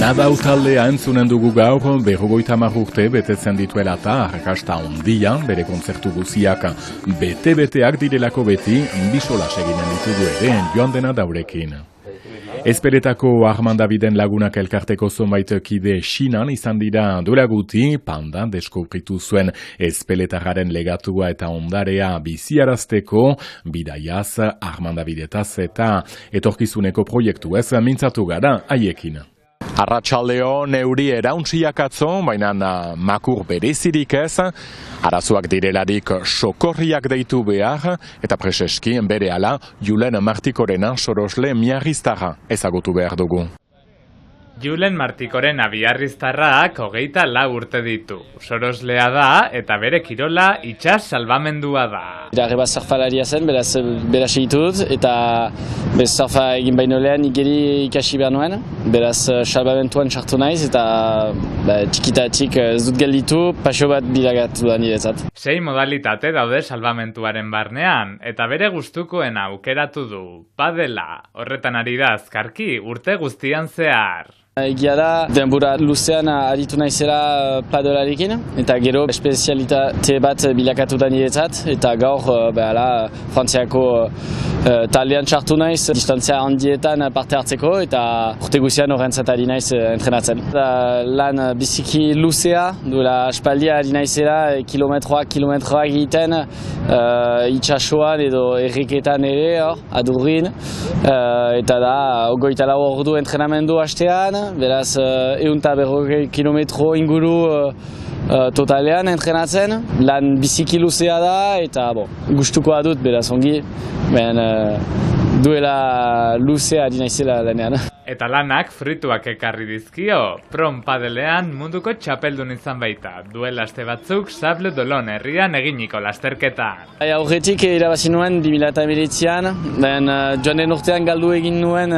Nadau taldea entzunen dugu gaur, 50 urte betetzen dituela eta arrakasta ondian, bere kontzertu guziak bete-beteak direlako beti, bisola seginen ditugu ere joan dena daurekin. Ezpeletako Armand Daviden lagunak elkarteko zonbait kide Xinan izan dira duela guti, Panda deskubritu zuen ezpeletarraren legatua eta ondarea biziarazteko, bidaiaz, Armand Davidetaz eta etorkizuneko proiektu ez mintzatu gara haiekin. Arratsaldeon euri erauntziak atzo, baina makur berezirik ez, arazoak direlarik sokorriak deitu behar, eta preseski berehala Julen Martikorena sorosle miarriztarra ezagutu behar dugu. Julen Martikorena biarriztarrak 24 urte ditu. Soroslea da eta bere kirola itsas salbamendua da. Arreba surfalaria zen, beraz egitu dut, eta surfa egin baino lehen igeri ikasi behar nuen, beraz salbamentuan sartu naiz, eta txikitatik ez dut gelditu, pasio bat bilagatu da niretzat. 6 modalitate daude salbamentuaren barnean, eta bere gustukoen aukeratu du, padela, horretan ari da azkarki urte guztian zehar. Egia da, denbora luzean aritu naizela padelarekin, eta gero espezialitate bat bilakatu da niretzat, eta gaur Frantziako taldean sartu naiz, distantzia handietan parte hartzeko, eta urte guzian horrentzat ari naiz entrenatzen. Lan biziki luzea, duela aspaldia ari naizela, kilometroak egiten, itsasoan edo erriketan ere, adurrin, eta da, 24 ordu entrenamendu hastean, beraz 150 kilometro inguru totalean entrenatzen, lan biziki luzea da eta gustukoa dut beraz ongi, duela luzea ari naizela lanean. Eta lanak frituak ekarri dizkio, prom padelean munduko txapeldun izan baita, duela aste batzuk Sable d'Olonne herrian eginiko lasterketa. Aurretik irabazi nuen 2019an, joan den urtean galdu egin nuen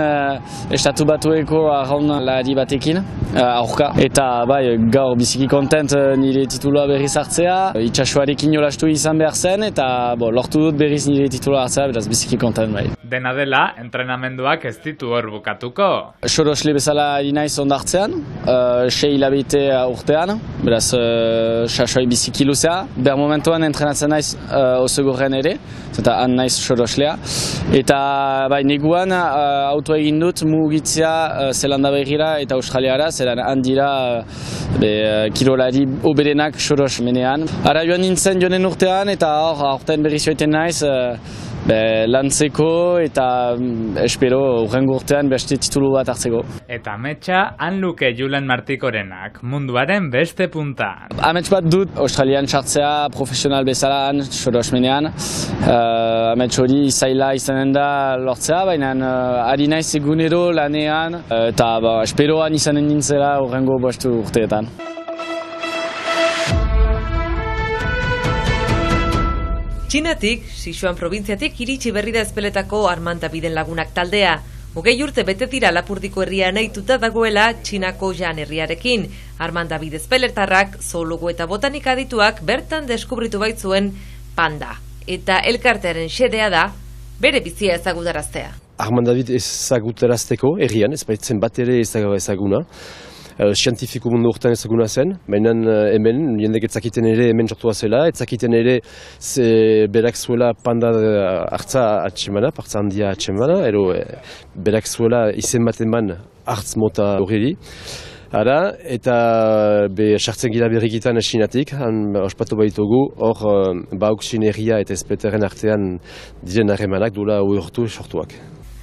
estatu batueko arraunlari batekin, aurka. Eta gaur biziki kontent nire titulua berriz hartzea, itsasoarekin jolastu izan behar zen, eta lortu dut berriz nire titulua hartzea, beraz biziki kontent bai. Dena dela, entrenamenduak ez ditu hor bukatuko. Sorosle bezala ari naiz ondartzean, 6 hilabete urtean, beraz sasoi biziki luzea. Ber momentuan entrenatzen naiz osegurren ere, eta han naiz soroslea. Eta neguan autoa egin dut mugitzea Zelanda Berrira eta Australiara, zelan han dira kirolari oberenak soros menean. Ara joan nintzen joanen urtean eta aurten berriz joiten naiz, lantzeko eta espero hurrengo urtean beste titulu bat hartzeko. Eta ametsa han luke Julen Martikorenak, munduaren beste punta. Amets bat dut Australian sartzea profesional bezala han sorosmenean. Amets hori zaila izanen da lortzea, baina ari naiz egunero lanean eta espero han izanen nintzela hurrengo bostu urteetan. Txinatik, Sichuan probintziatik iritsi berri da ezpeletako Armand Daviden lagunak taldea. 20 urte bete dira Lapurdiko herria nahituta dagoela Txinako Jan herriarekin. Armand David ezpeletarrak, zoologo eta botanika adituak bertan deskubritu baitzuen Panda. Eta elkartearen xedea da, bere bizia ezagutaraztea. Armand David ezagutarazteko herrian, ez baitzen bat ere ezaguna. Sientifiko mundu urtean ezaguna zen, baina hemen, jendek etzakiten ere hemen sortua zela, etzakiten ere berak zuela panda hartza atxemana, partza handia atxemana, berak zuela izen bat eman hartz mota horreli. Eta sartzen gira berrikitan Xinatik, ospatu baitugu, hor Bauksin herria eta ezpeteren artean diren harremanak duela urtu sortuak.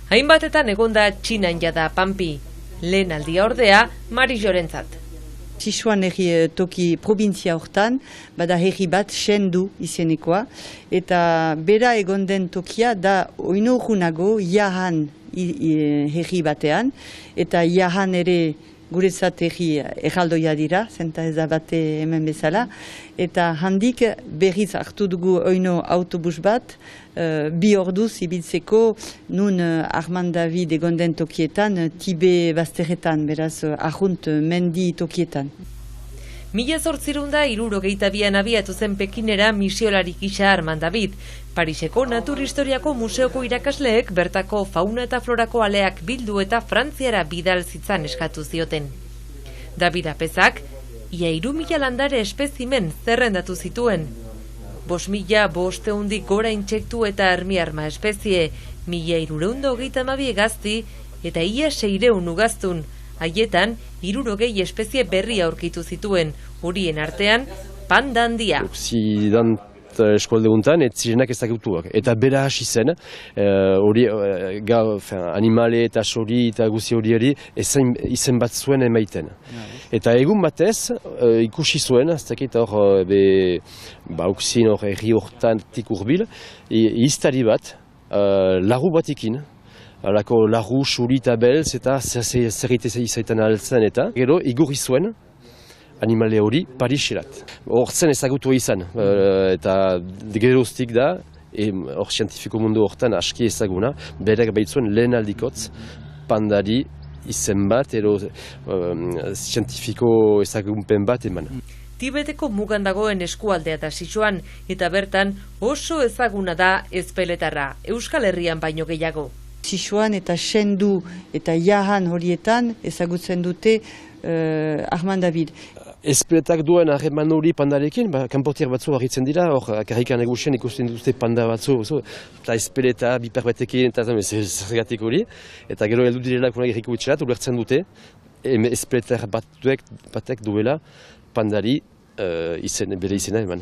Hainbatetan egonda Txinan jada Pampi. Lehen aldia ordea, Mari Jorentzat. Sichuan herri toki provintzia hortan, bada herri bat Chengdu izenekoa, eta bera egonden tokia da oino urgunago Yahan herri batean, eta Yahan ere guretzat herri erraldoia dira, zenta ez da bate hemen bezala, eta handik berriz hartu dugu oino autobus bat, 2 orduz ibiltzeko nun Armand David egonden tokietan, Tibe bazterretan, beraz ahunt mendi tokietan. 1862an abiatu zen Pekinera misiolari gisa Armand David. Pariseko naturhistoriako museoko irakasleek bertako fauna eta florako aleak bildu eta Frantziara bidal zitzan eskatu zioten. David Apezak, ia 3.000 landare espezimen zerrendatu zituen. 5.500 gora intsektu eta ermiarma espezie, 1.332 gazti eta ia 600 ugaztun. Haietan, 60 espezie berri aurkitu zituen, horien artean, panda handia. Occident eskualde guntan, ez zirenak ezagutuak. Eta bera hasi zen, animale eta sori eta guzi hori izen bat zuen emaiten. Eta egun batez, ikusi zuen, aztekit hor, baukzin hor erri hortatik urbil, iztari bat, lagu batikin, alako lagu, suri eta belz, eta zerrite izaiten altzen eta, gero, igurri zuen, animale hori Pariserat. Hortzen ezagutua izan, eta geroztik da, hor zientifiko mundu hortan aski ezaguna, berek baitzuen lehen aldikotz pandari izen bat, zientifiko ezagunpen bat eman. Tibeteko mugan dagoen eskualdea da Sichuan, eta bertan oso ezaguna da ezpeletarra, Euskal Herrian baino gehiago. Sichuan eta Chengdu eta Yahan horietan ezagutzen dute Armand David. Ezpeletak duen harreman hori pandarekin, kanpotiak batzu harritzen dira, hor karrikan egusien ikusten dute panda batzu, eta ezpeleta, biper batekin, eta zergatik hori, eta gero heldu direla kunak erriko bitxerat, ulertzen dute, ezpeletar batek duela pandari bere izena eman.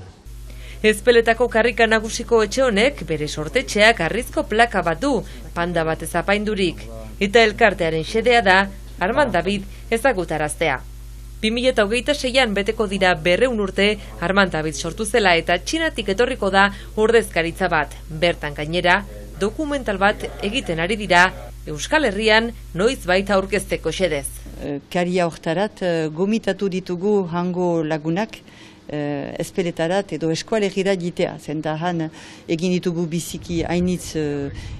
Ezpeletako karrika nagusiko etxe honek bere sortetxeak harrizko plaka bat du, panda bat ezapaindurik, eta elkartearen xedea da Armand David ezagutaraztea. 2026an beteko dira 200 urte Armand David sortu zela eta Txinatik etorriko da ordezkaritza bat. Bertan gainera, dokumental bat egiten ari dira Euskal Herrian noizbait aurkezteko xedez. Karia hortarat gomitatu ditugu hango lagunak, ezpeletarat edo eskualegira jitea. Zentahan egin ditugu biziki hainitz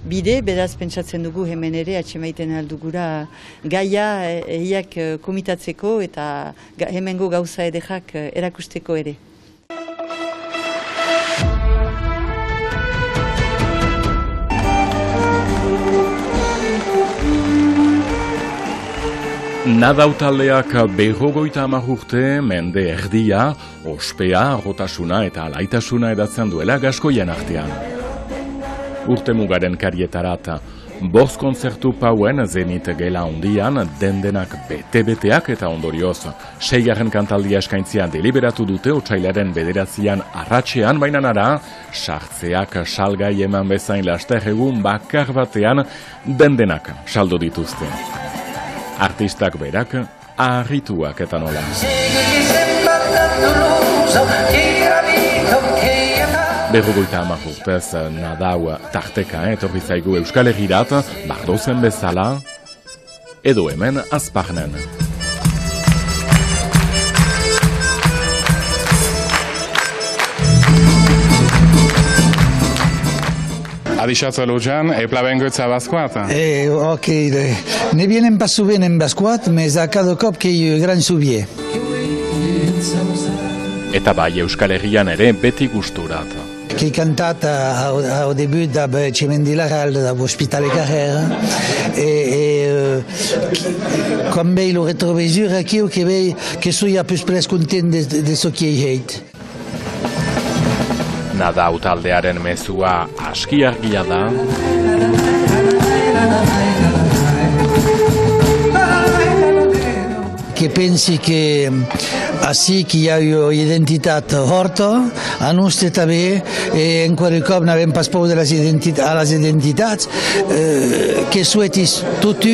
bide, beraz pentsatzen dugu hemen ere atxemaiten aldugura gaia eiak komitatzeko eta hemengo gauza edekak erakusteko ere. Nadau taldeak 50 urte mende erdia, ospea, arrotasuna eta alaitasuna edatzen duela gaskoien artean. Urte mugaren karietarat, 5 kontzertu pauen zenit gela hondian dendenak bete-beteak eta ondorioz 6. kantaldia eskaintzia deliberatu dute otsailaren 9 arratsean bainanara, sartzeak salgai eman bezain laster egun bakar batean dendenak saldo dituzte. Artistak berak, harrituak eta nola. Berrogeita urtez Nadau tarteka etorri zaigu Euskal Herrirat, Bardozen bezala, edo hemen Azparnen. Adixatza Lujan, epla bengoitza Bascoat. Ok, ne vienen pas souvent en Bascoat, mais à cada cop que gran subier. Eta bai Euskal Herrian ere beti gusturat. Che cantat au début da Cemendilaral da Hospitale Carrera com bei lo retrovisure aquí o que bei que soy a plus pres content de so que hate. Nadau taldearen mezua aski argia da. Que pensi que així que hi ha identitat horta, a nostre també, en qualsevol cop n'havem pas por de les identitats, que souhaitis tot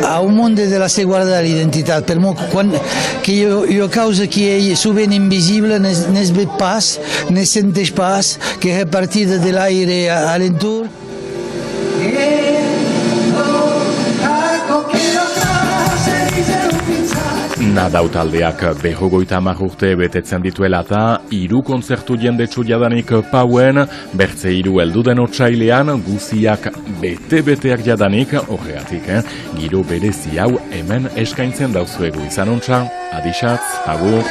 a un món de la seguretat de l'identitat. Per molt que jo causa que és sovint invisible, n'és ve pas, n'és senteix pas, que és repartida de l'aire a l'entorn. Nadau taldeak 50 urte betetzen dituela eta 3 kontzertu jendetsu jadanik pauen, bertze 3 heldu den otsailean, guziak bete-beteak jadanik, horregatik, giro berezi hau hemen eskaintzen dauzuegu izan ontsa, adixatz, agur.